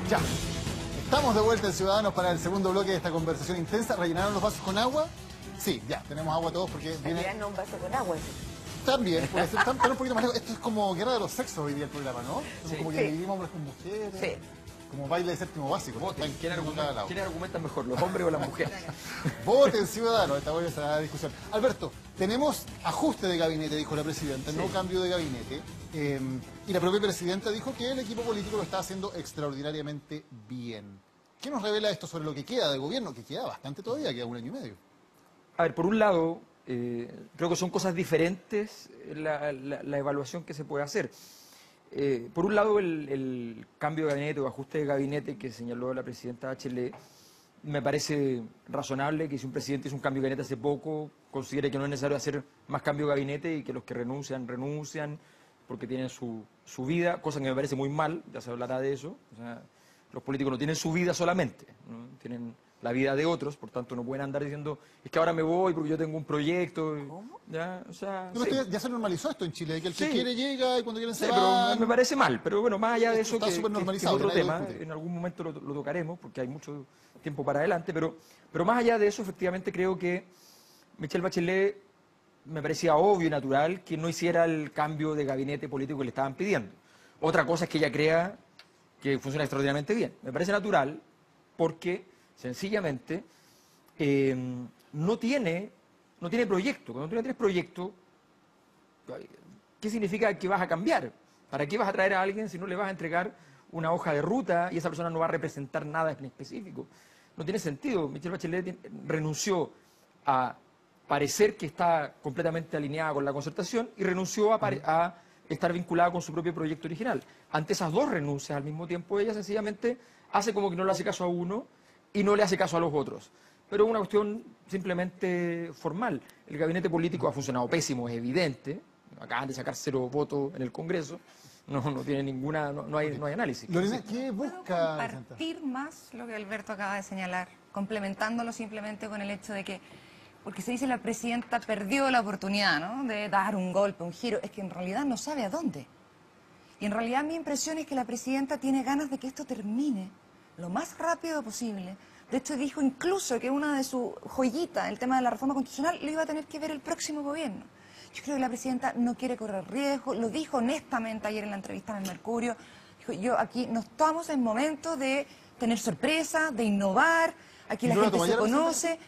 [SPEAKER 1] Ya, estamos de vuelta en Ciudadanos para el segundo bloque de esta conversación intensa. ¿Rellenaron los vasos con agua? Sí, ya, tenemos agua todos porque viene...
[SPEAKER 2] un vaso con agua.
[SPEAKER 1] También, puede ser, pero un poquito más lejos. Esto es como guerra de los sexos hoy día el programa, ¿no?
[SPEAKER 2] Sí.
[SPEAKER 1] Como que dividimos hombres con mujeres.
[SPEAKER 2] Sí.
[SPEAKER 1] Como baile de séptimo básico.
[SPEAKER 4] Voten. ¿Quiénes argumentan mejor, los hombres o las mujeres?
[SPEAKER 1] Voten, ciudadanos. Esta buena esa discusión. Alberto, tenemos ajuste de gabinete, dijo la presidenta, no cambio de gabinete. Y la propia presidenta dijo que el equipo político lo está haciendo extraordinariamente bien. ¿Qué nos revela esto sobre lo que queda de gobierno? Que queda bastante todavía, queda 1 año y medio.
[SPEAKER 4] A ver, por un lado, creo que son cosas diferentes la evaluación que se puede hacer. Por un lado, el cambio de gabinete o ajuste de gabinete que señaló la presidenta Bachelet, me parece razonable que si un presidente hizo un cambio de gabinete hace poco, considere que no es necesario hacer más cambio de gabinete y que los que renuncian, porque tienen su vida, cosa que me parece muy mal, ya se hablará de eso. O sea, los políticos no tienen su vida solamente, ¿no? Tienen la vida de otros, por tanto no pueden andar diciendo, es que ahora me voy porque yo tengo un proyecto.
[SPEAKER 2] ¿Cómo?
[SPEAKER 4] Ya, o sea,
[SPEAKER 1] No,
[SPEAKER 4] sí.
[SPEAKER 1] ya se normalizó esto en Chile, que el que quiere llega y cuando quieren se
[SPEAKER 4] Sí,
[SPEAKER 1] va.
[SPEAKER 4] pero me parece mal, pero bueno, más allá de eso,
[SPEAKER 1] Está súper normalizado,
[SPEAKER 4] que es otro
[SPEAKER 1] nadie lo
[SPEAKER 4] tema,
[SPEAKER 1] discute.
[SPEAKER 4] en algún momento lo tocaremos, porque hay mucho tiempo para adelante, pero más allá de eso, efectivamente creo que Michelle Bachelet me parecía obvio y natural que no hiciera el cambio de gabinete político que le estaban pidiendo. Otra cosa es que ella crea que funciona extraordinariamente bien. Me parece natural porque, sencillamente, no tiene proyecto. Cuando tú no tienes proyecto, ¿qué significa que vas a cambiar? ¿Para qué vas a traer a alguien si no le vas a entregar una hoja de ruta y esa persona no va a representar nada en específico? No tiene sentido. Michelle Bachelet renunció a parecer que está completamente alineada con la concertación y renunció a estar vinculada con su propio proyecto original. Ante esas dos renuncias al mismo tiempo, ella sencillamente hace como que no le hace caso a uno y no le hace caso a los otros. Pero es una cuestión simplemente formal. El gabinete político ha funcionado pésimo, es evidente. Acaban de sacar 0 votos en el Congreso. No tiene ninguna, no hay análisis.
[SPEAKER 1] Lorena, ¿qué busca?
[SPEAKER 5] ¿Puedo compartir más lo que Alberto acaba de señalar? Complementándolo simplemente con el hecho de que, porque se dice la presidenta perdió la oportunidad, ¿no?, de dar un golpe, un giro. Es que en realidad no sabe a dónde. Y en realidad mi impresión es que la presidenta tiene ganas de que esto termine lo más rápido posible. De hecho, dijo incluso que una de sus joyitas, el tema de la reforma constitucional, lo iba a tener que ver el próximo gobierno. Yo creo que la presidenta no quiere correr riesgo, lo dijo honestamente ayer en la entrevista en el Mercurio. Dijo, yo aquí no estamos en momentos de tener sorpresa, de innovar, aquí la gente se conoce.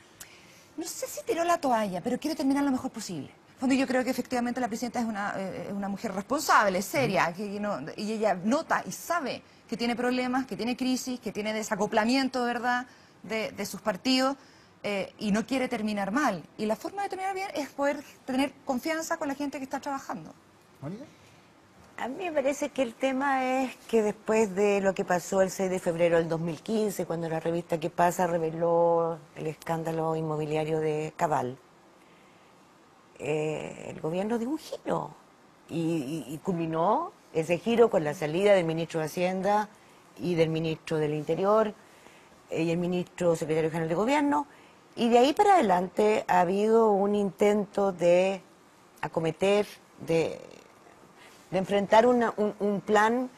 [SPEAKER 5] No sé si tiró la toalla, pero quiere terminar lo mejor posible. Yo creo que efectivamente la presidenta es una mujer responsable, seria, y ella nota y sabe que tiene problemas, que tiene crisis, que tiene desacoplamiento, ¿verdad?, de sus partidos, y no quiere terminar mal. Y la forma de terminar bien es poder tener confianza con la gente que está trabajando.
[SPEAKER 1] ¿Mónica?
[SPEAKER 2] A mí me parece que el tema es que después de lo que pasó el 6 de febrero del 2015, cuando la revista ¿Qué pasa? Reveló el escándalo inmobiliario de Cabal, el gobierno dio un giro y culminó ese giro con la salida del ministro de Hacienda y del ministro del Interior y el ministro secretario general de Gobierno, y de ahí para adelante ha habido un intento de acometer, de enfrentar un plan,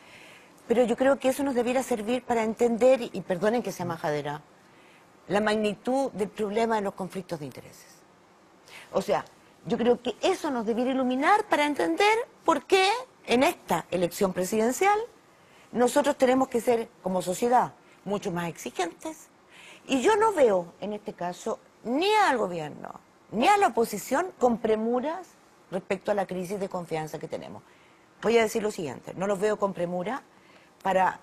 [SPEAKER 2] pero yo creo que eso nos debiera servir para entender, y perdonen que sea majadera, la magnitud del problema de los conflictos de intereses. O sea, yo creo que eso nos debiera iluminar para entender por qué en esta elección presidencial nosotros tenemos que ser, como sociedad, mucho más exigentes. Y yo no veo, en este caso, ni al gobierno, ni a la oposición con premuras respecto a la crisis de confianza que tenemos. Voy a decir lo siguiente, no los veo con premura para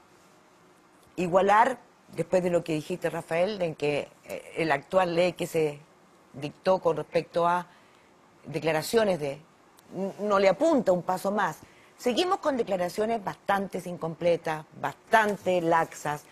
[SPEAKER 2] igualar, después de lo que dijiste, Rafael, en que la actual ley que se dictó con respecto a declaraciones no le apunta un paso más. Seguimos con declaraciones bastante incompletas, bastante laxas,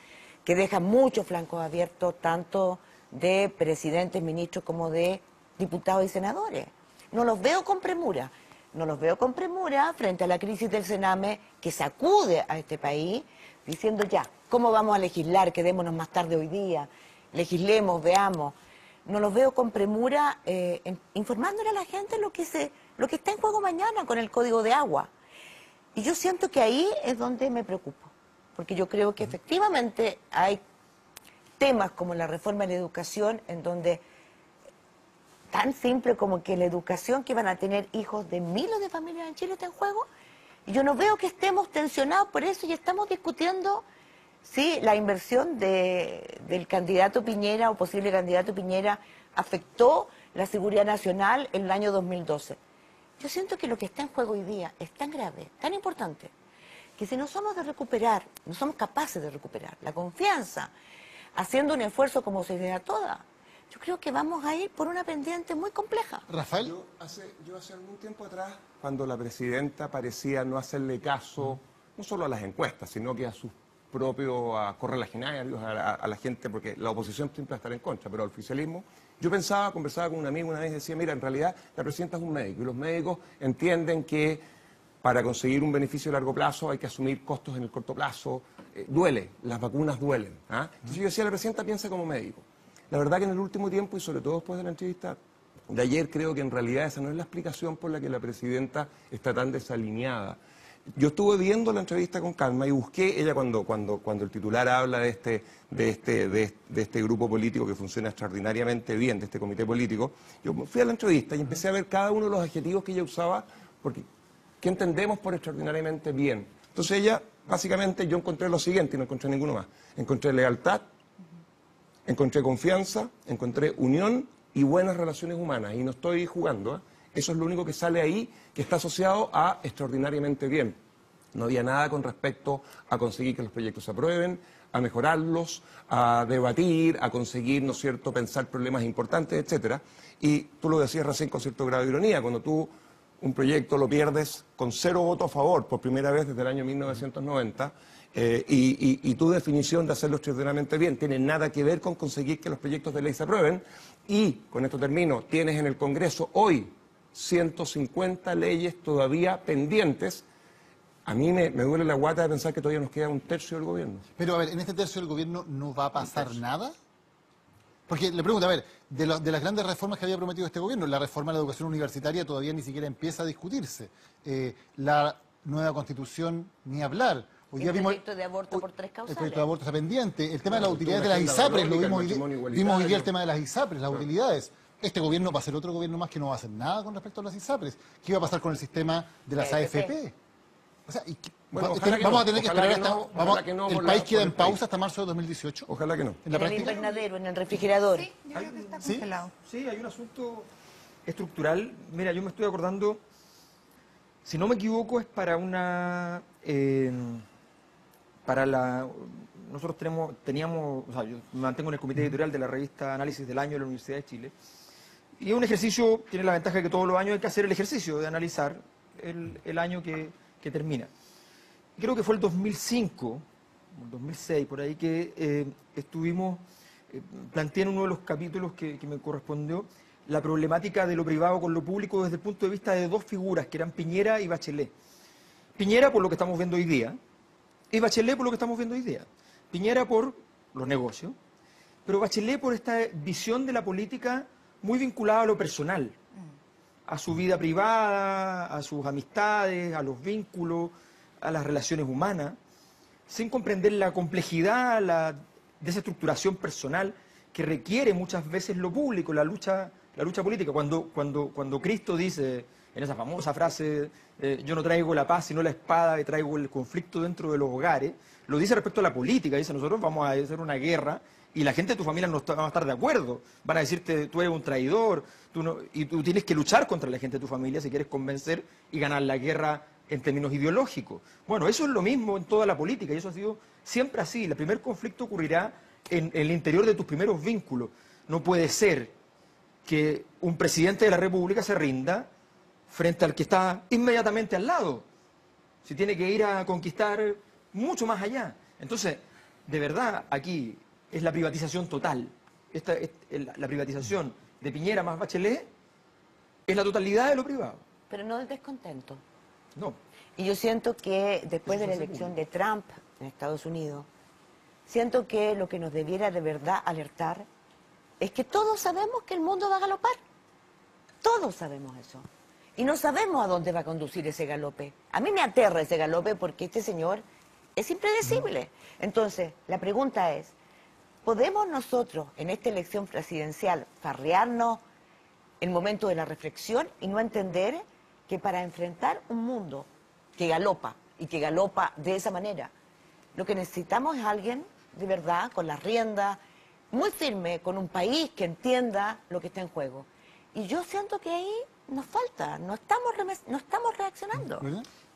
[SPEAKER 2] que dejan muchos flancos abiertos, tanto de presidentes, ministros, como de diputados y senadores. No los veo con premura. No los veo con premura frente a la crisis del Sename que sacude a este país, diciendo ya, ¿cómo vamos a legislar? Quedémonos más tarde hoy día, legislemos, veamos. No los veo con premura informándole a la gente lo que está en juego mañana con el Código de Agua. Y yo siento que ahí es donde me preocupo, porque yo creo que efectivamente hay temas como la reforma de la educación, en donde tan simple como que la educación que van a tener hijos de miles de familias en Chile está en juego, y yo no veo que estemos tensionados por eso y estamos discutiendo Sí, la inversión del candidato Piñera o posible candidato Piñera afectó la seguridad nacional en el año 2012. Yo siento que lo que está en juego hoy día es tan grave, tan importante, que si no somos no somos capaces de recuperar la confianza, haciendo un esfuerzo como sociedad toda, yo creo que vamos a ir por una pendiente muy compleja.
[SPEAKER 1] Rafael.
[SPEAKER 3] Yo hace algún tiempo atrás, cuando la presidenta parecía no hacerle caso, no solo a las encuestas, sino que a sus propios correligionarios, a la gente, porque la oposición siempre va a estar en contra, pero al oficialismo, yo conversaba con un amigo una vez y decía, mira, en realidad la presidenta es un médico y los médicos entienden que para conseguir un beneficio a largo plazo hay que asumir costos en el corto plazo, duele, las vacunas duelen. Entonces yo decía, la presidenta piensa como médico. La verdad que en el último tiempo, y sobre todo después de la entrevista de ayer, creo que en realidad esa no es la explicación por la que la presidenta está tan desalineada. Yo estuve viendo la entrevista con calma y busqué, ella cuando el titular habla de este grupo político que funciona extraordinariamente bien, de este comité político, yo fui a la entrevista y empecé a ver cada uno de los adjetivos que ella usaba, porque ¿qué entendemos por extraordinariamente bien? Entonces ella, básicamente, yo encontré lo siguiente y no encontré ninguno más. Encontré lealtad, encontré confianza, encontré unión y buenas relaciones humanas. Y no estoy jugando, Eso es lo único que sale ahí, que está asociado a extraordinariamente bien. No había nada con respecto a conseguir que los proyectos se aprueben, a mejorarlos, a debatir, a conseguir, ¿no es cierto?, pensar problemas importantes, etcétera. Y tú lo decías recién con cierto grado de ironía, cuando tú un proyecto lo pierdes con 0 votos a favor por primera vez desde el año 1990, y tu definición de hacerlo extraordinariamente bien tiene nada que ver con conseguir que los proyectos de ley se aprueben, y, con esto termino, tienes en el Congreso hoy 150 leyes todavía pendientes. A mí me duele la guata de pensar que todavía nos queda un tercio del gobierno.
[SPEAKER 1] Pero, a ver, ¿en este tercio del gobierno no va a pasar nada? Porque le pregunto, a ver, de las grandes reformas que había prometido este gobierno, la reforma de la educación universitaria todavía ni siquiera empieza a discutirse. La nueva Constitución, ni hablar. Hoy día
[SPEAKER 2] el proyecto de aborto por 3 causales.
[SPEAKER 1] El proyecto de aborto está pendiente. El tema de las utilidades de las ISAPRES, lo vimos hoy día el tema de las ISAPRES, las utilidades. Este gobierno va a ser otro gobierno más que no va a hacer nada con respecto a las ISAPRES. ¿Qué iba a pasar con el sistema de las AFP? O sea, vamos a tener que esperar hasta... ¿El país queda en pausa hasta marzo de 2018?
[SPEAKER 3] Ojalá que no.
[SPEAKER 2] ¿En el invernadero, en el refrigerador?
[SPEAKER 5] Sí, yo creo que está congelado.
[SPEAKER 4] Sí, hay un asunto estructural. Mira, yo me estoy acordando, si no me equivoco, es para una... nosotros teníamos, o sea, yo me mantengo en el comité editorial de la revista Análisis del Año de la Universidad de Chile, y es un ejercicio, tiene la ventaja de que todos los años hay que hacer el ejercicio de analizar el año que termina. Creo que fue el 2005, el 2006, por ahí, que planteé en uno de los capítulos que me correspondió la problemática de lo privado con lo público desde el punto de vista de 2 figuras, que eran Piñera y Bachelet. Piñera por lo que estamos viendo hoy día, y Bachelet por lo que estamos viendo hoy día. Piñera por los negocios, pero Bachelet por esta visión de la política muy vinculada a lo personal, a su vida privada, a sus amistades, a los vínculos, a las relaciones humanas, sin comprender la complejidad, la desestructuración personal que requiere muchas veces lo público, la lucha política. Cuando Cristo dice, en esa famosa frase, yo no traigo la paz sino la espada, y traigo el conflicto dentro de los hogares, lo dice respecto a la política. Dice, nosotros vamos a hacer una guerra y la gente de tu familia no va a estar de acuerdo. Van a decirte, tú eres un traidor, y tú tienes que luchar contra la gente de tu familia si quieres convencer y ganar la guerra en términos ideológicos. Bueno, eso es lo mismo en toda la política, y eso ha sido siempre así. El primer conflicto ocurrirá en el interior de tus primeros vínculos. No puede ser que un presidente de la República se rinda frente al que está inmediatamente al lado, si tiene que ir a conquistar mucho más allá. Entonces, de verdad, aquí es la privatización total. La privatización de Piñera más Bachelet es la totalidad de lo privado.
[SPEAKER 2] Pero no del descontento.
[SPEAKER 4] No.
[SPEAKER 2] Y yo siento que después de la elección de Trump en Estados Unidos, siento que lo que nos debiera de verdad alertar es que todos sabemos que el mundo va a galopar. Todos sabemos eso. Y no sabemos a dónde va a conducir ese galope. A mí me aterra ese galope porque este señor es impredecible. Entonces, la pregunta es, ¿podemos nosotros en esta elección presidencial farrearnos el momento de la reflexión y no entender que para enfrentar un mundo que galopa y que galopa de esa manera, Lo que necesitamos es alguien, de verdad, con las riendas, muy firme, con un país que entienda lo que está en juego. Y yo siento que ahí nos falta, no estamos reaccionando.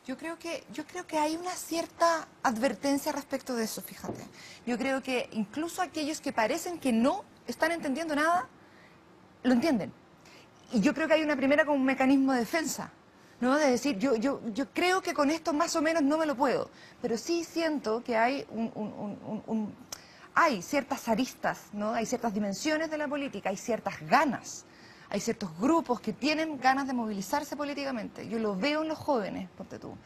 [SPEAKER 5] Yo creo que hay una cierta advertencia respecto de eso, fíjate. Yo creo que incluso aquellos que parecen que no están entendiendo nada, lo entienden. Y yo creo que hay una primera como un mecanismo de defensa, ¿no? De decir, yo creo que con esto más o menos no me lo puedo. Pero sí siento que hay hay ciertas aristas, ¿no? Hay ciertas dimensiones de la política, hay ciertas ganas. Hay ciertos grupos que tienen ganas de movilizarse políticamente. Yo lo veo en los jóvenes, ponte tú.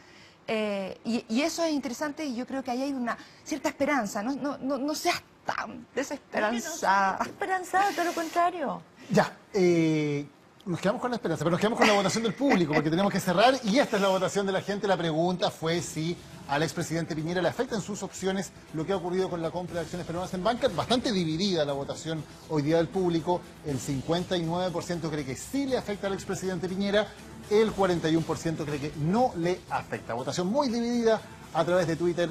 [SPEAKER 5] Y eso es interesante y yo creo que ahí hay una cierta esperanza. No seas tan desesperanzada.
[SPEAKER 2] No, esperanzada, todo lo contrario.
[SPEAKER 1] Ya, nos quedamos con la esperanza, pero nos quedamos con la votación del público porque tenemos que cerrar y esta es la votación de la gente. La pregunta fue si al expresidente Piñera le afectan sus opciones lo que ha ocurrido con la compra de acciones peruanas en banca. Bastante dividida la votación hoy día del público. El 59% cree que sí le afecta al expresidente Piñera, el 41% cree que no le afecta. Votación muy dividida a través de Twitter,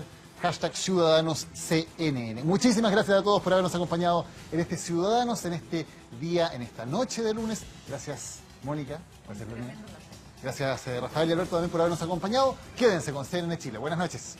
[SPEAKER 1] #CiudadanosCNN. Muchísimas gracias a todos por habernos acompañado en este Ciudadanos, en este día, en esta noche de lunes. Gracias, Mónica, por ser Gracias, Rafael y Alberto, también por habernos acompañado. Quédense con CNN Chile. Buenas noches.